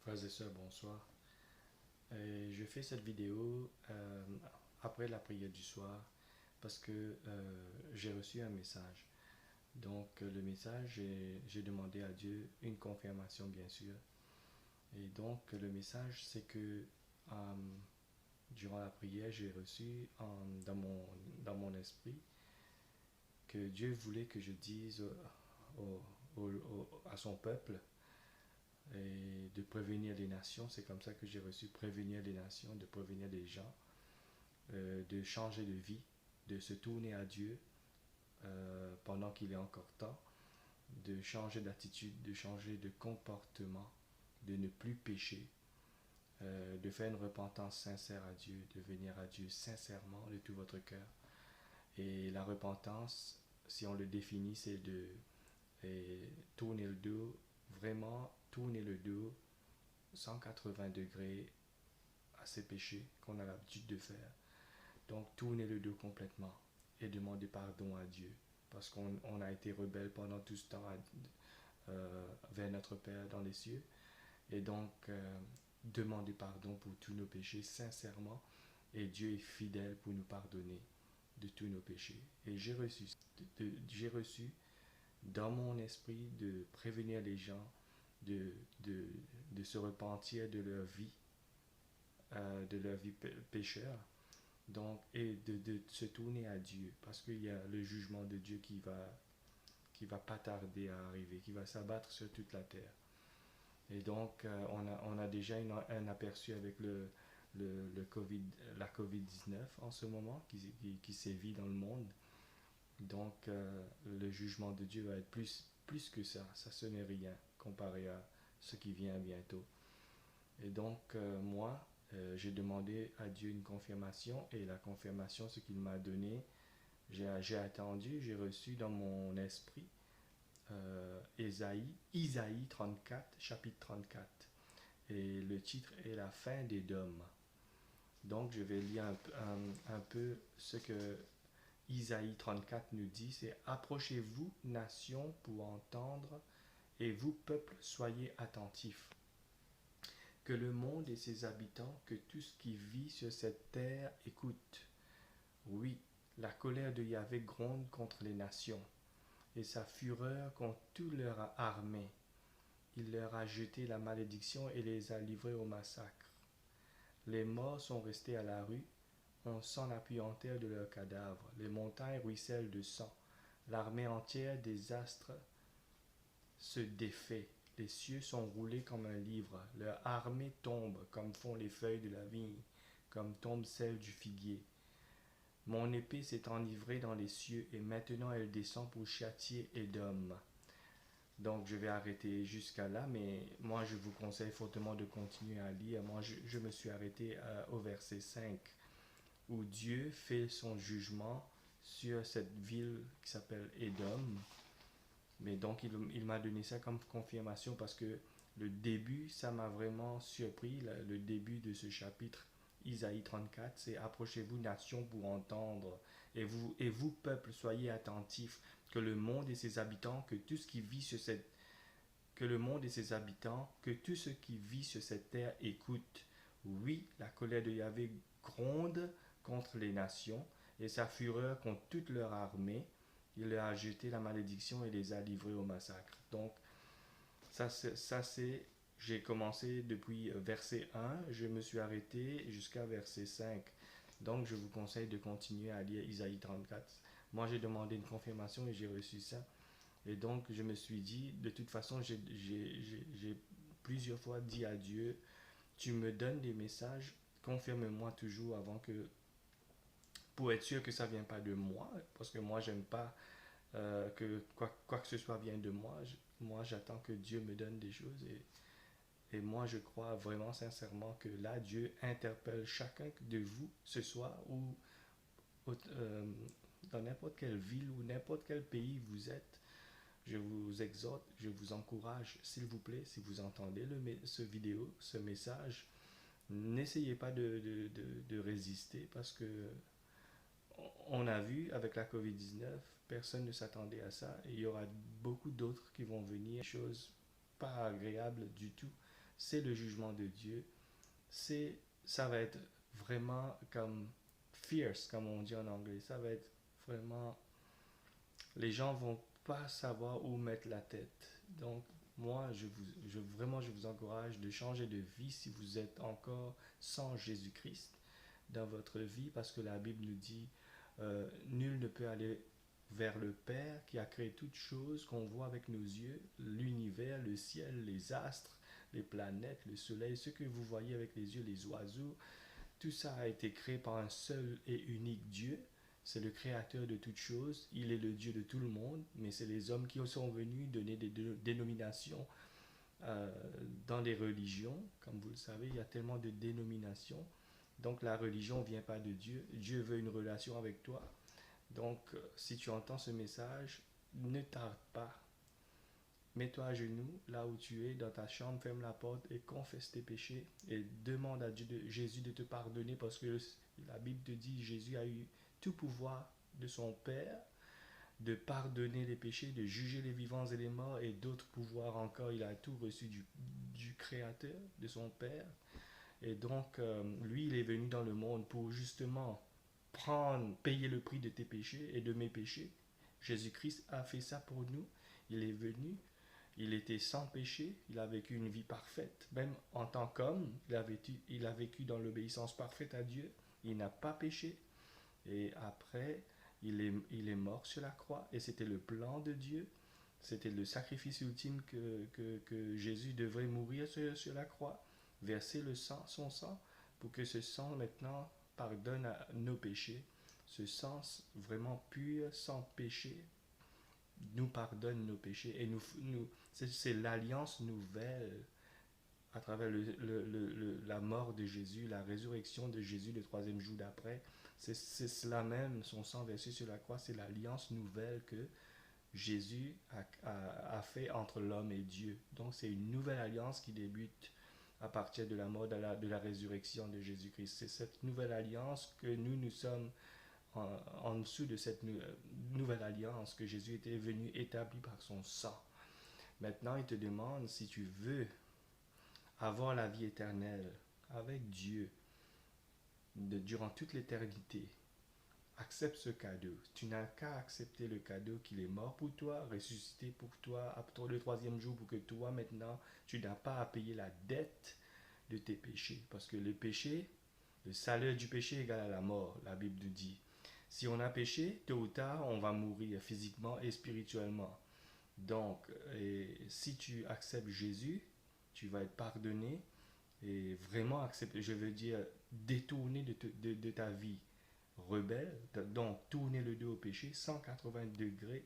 Frères et sœurs, bonsoir. Je fais cette vidéo après la prière du soir parce que j'ai reçu un message. Donc le message, j'ai demandé à Dieu une confirmation bien sûr. Et donc le message, c'est que euh, durant la prière, j'ai reçu dans mon esprit que Dieu voulait que je dise à son peuple et de prévenir les nations. C'est comme ça que j'ai reçu prévenir les nations, de prévenir les gens, de changer de vie, de se tourner à Dieu pendant qu'il est encore temps, de changer d'attitude, de changer de comportement, de ne plus pécher, de faire une repentance sincère à Dieu, de venir à Dieu sincèrement de tout votre cœur. Et la repentance, si on le définit, c'est de tourner le dos, vraiment tourner le dos 180 degrés à ses péchés qu'on a l'habitude de faire. Donc tourner le dos complètement et demander pardon à Dieu parce qu'on a été rebelle pendant tout ce temps vers notre Père dans les cieux. Et donc demander pardon pour tous nos péchés sincèrement, et Dieu est fidèle pour nous pardonner de tous nos péchés. Et j'ai reçu dans mon esprit de prévenir les gens de, de, de se repentir de leur vie pécheur, donc, et de se tourner à Dieu, parce qu'il y a le jugement de Dieu qui va pas tarder à arriver, qui va s'abattre sur toute la terre. Et donc, on a déjà un aperçu avec le COVID, la COVID-19 en ce moment, qui sévit dans le monde. Donc, le jugement de Dieu va être plus que ça. Ça, ce n'est rien comparé à ce qui vient bientôt. Et donc, moi, j'ai demandé à Dieu une confirmation, et la confirmation, ce qu'il m'a donné, j'ai attendu, j'ai reçu dans mon esprit Isaïe 34, chapitre 34. Et le titre est La fin des dômes. Donc, je vais lire un peu ce que Isaïe 34 nous dit, c'est: approchez-vous, nations, pour entendre, et vous, peuples, soyez attentifs. Que le monde et ses habitants, que tout ce qui vit sur cette terre écoute. Oui, la colère de Yahvé gronde contre les nations, et sa fureur contre toute leur armée. Il leur a jeté la malédiction et les a livrés au massacre. Les morts sont restés à la rue, on sent la puanteur de leurs cadavres. Les montagnes ruissellent de sang. L'armée entière des astres se défait. Les cieux sont roulés comme un livre. Leur armée tombe comme font les feuilles de la vigne, comme tombe celle du figuier. Mon épée s'est enivrée dans les cieux, et maintenant elle descend pour châtier Édom. Donc je vais arrêter jusqu'à là, mais moi je vous conseille fortement de continuer à lire. Moi je me suis arrêté au verset 5, où Dieu fait son jugement sur cette ville qui s'appelle Édom. Mais donc il m'a donné ça comme confirmation, parce que le début, ça m'a vraiment surpris. Le début de ce chapitre, Isaïe 34, c'est: approchez-vous, nations, pour entendre, et vous, peuple, soyez attentifs, que le monde et ses habitants, que tout ce qui vit sur cette que le monde et ses habitants, que tout ce qui vit sur cette terre écoute. Oui, la colère de Yahvé gronde contre les nations, et sa fureur contre toute leur armée. Il leur a jeté la malédiction et les a livrés au massacre. Donc, ça c'est, j'ai commencé depuis verset 1, je me suis arrêté jusqu'à verset 5. Donc, je vous conseille de continuer à lire Isaïe 34. Moi, j'ai demandé une confirmation et j'ai reçu ça. Et donc, je me suis dit, de toute façon, j'ai plusieurs fois dit à Dieu: tu me donnes des messages, confirme-moi toujours avant que, pour être sûr que ça ne vient pas de moi, parce que moi, j'aime pas que quoi que ce soit vienne de moi. Moi, j'attends que Dieu me donne des choses, et moi, je crois vraiment sincèrement que là, Dieu interpelle chacun de vous ce soir, ou euh, dans n'importe quelle ville ou n'importe quel pays vous êtes. Je vous exhorte, je vous encourage, s'il vous plaît, si vous entendez ce vidéo, ce message, n'essayez pas de résister, parce que on a vu avec la COVID-19, personne ne s'attendait à ça, et il y aura beaucoup d'autres qui vont venir, des choses pas agréables du tout. c'est le jugement de Dieu. Ça va être vraiment comme fierce, comme on dit en anglais. Ça va être vraiment... Les gens vont pas savoir où mettre la tête. Donc, moi, vraiment, je vous encourage de changer de vie si vous êtes encore sans Jésus-Christ dans votre vie, parce que la Bible nous dit, nul ne peut aller vers le Père qui a créé toutes choses qu'on voit avec nos yeux, l'univers, le ciel, les astres, les planètes, le soleil, ce que vous voyez avec les yeux, les oiseaux, tout ça a été créé par un seul et unique Dieu. C'est le créateur de toutes choses. Il est le Dieu de tout le monde, mais c'est les hommes qui sont venus donner des dénominations euh, dans les religions. Comme vous le savez, il y a tellement de dénominations. Donc la religion ne vient pas de Dieu. Dieu veut une relation avec toi. Donc si tu entends ce message, ne tarde pas. Mets-toi à genoux, là où tu es, dans ta chambre, ferme la porte et confesse tes péchés et demande à Jésus de te pardonner, parce que la Bible te dit Jésus a eu tout pouvoir de son Père de pardonner les péchés, de juger les vivants et les morts, et d'autres pouvoirs encore. Il a tout reçu du Créateur, de son Père. Et donc, lui, il est venu dans le monde pour justement payer le prix de tes péchés et de mes péchés. Jésus-Christ a fait ça pour nous. Il est venu, il était sans péché, il a vécu une vie parfaite. Même en tant qu'homme, il a vécu dans l'obéissance parfaite à Dieu. Il n'a pas péché. Et après, il est mort sur la croix. Et c'était le plan de Dieu. C'était le sacrifice ultime que Jésus devrait mourir sur la croix. Verser son sang, pour que ce sang maintenant pardonne nos péchés. Ce sang vraiment pur, sans péché, nous pardonne nos péchés. Et c'est l'alliance nouvelle à travers la mort de Jésus, la résurrection de Jésus le troisième jour d'après. C'est cela même, son sang versé sur la croix, c'est l'alliance nouvelle que Jésus a fait entre l'homme et Dieu. Donc c'est une nouvelle alliance qui débute à partir de la mort, de la résurrection de Jésus-Christ. C'est cette nouvelle alliance que nous sommes en dessous de cette nouvelle alliance que Jésus était venu établir par son sang. Maintenant, il te demande si tu veux avoir la vie éternelle avec Dieu durant toute l'éternité. Accepte ce cadeau. Tu n'as qu'à accepter le cadeau qu'il est mort pour toi, ressuscité pour toi, après le troisième jour, pour que toi maintenant, tu n'as pas à payer la dette de tes péchés. Parce que le péché, le salaire du péché est égal à la mort, la Bible nous dit. Si on a péché, tôt ou tard, on va mourir physiquement et spirituellement. Donc, si tu acceptes Jésus, tu vas être pardonné et vraiment accepter, je veux dire, détourner de ta vie rebelle, donc tourner le dos au péché, 180 degrés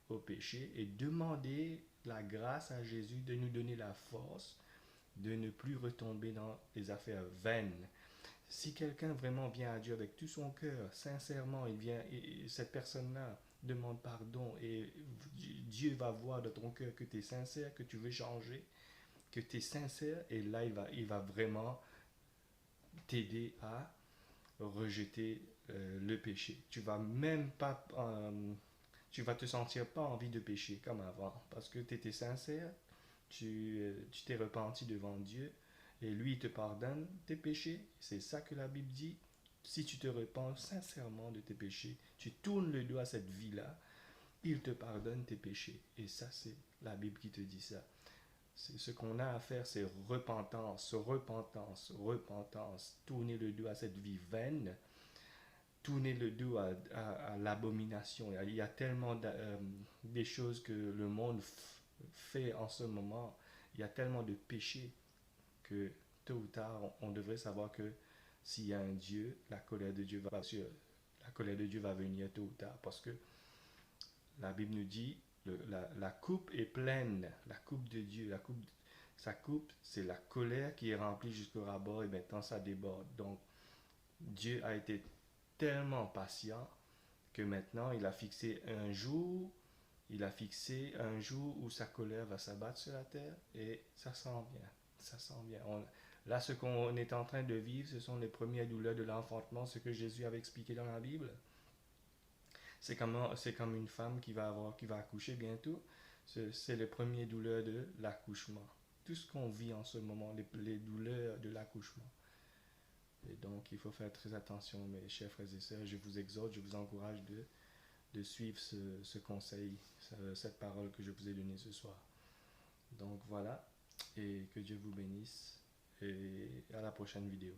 au péché, et demander la grâce à Jésus de nous donner la force de ne plus retomber dans les affaires vaines. Si quelqu'un vraiment vient à Dieu avec tout son cœur, sincèrement, et cette personne-là demande pardon, et Dieu va voir dans ton cœur que tu es sincère, que tu veux changer, que tu es sincère, et là il va vraiment t'aider à rejeter le péché. Tu vas même pas tu vas te sentir pas envie de pécher comme avant, parce que tu étais sincère, tu t'es repenti devant Dieu, et lui il te pardonne tes péchés. C'est ça que la Bible dit. Si tu te repens sincèrement de tes péchés, tu tournes le dos à cette vie-là, il te pardonne tes péchés. Et ça, c'est la Bible qui te dit ça. Ce qu'on a à faire, c'est repentance, repentance, repentance. Tourner le dos à cette vie vaine, tourner le dos à l'abomination. Il y a tellement des choses que le monde fait en ce moment. Il y a tellement de péchés que tôt ou tard, on devrait savoir que s'il y a un Dieu, la colère de Dieu va venir tôt ou tard, parce que la Bible nous dit la coupe est pleine, la coupe de Dieu, sa coupe, c'est la colère qui est remplie jusqu'au ras-bord, et maintenant ça déborde. Donc Dieu a été tellement patient que maintenant il a fixé un jour où sa colère va s'abattre sur la terre, et ça s'en vient. Ça s'en vient. Là, ce qu'on est en train de vivre, ce sont les premières douleurs de l'enfantement, ce que Jésus avait expliqué dans la Bible. C'est comme une femme qui va accoucher bientôt. C'est les premières douleurs de l'accouchement. tout ce qu'on vit en ce moment, les douleurs de l'accouchement. Et donc, il faut faire très attention, mes chers frères et sœurs. Je vous exhorte, je vous encourage de suivre ce conseil, cette parole que je vous ai donnée ce soir. Donc voilà, et que Dieu vous bénisse, et à la prochaine vidéo.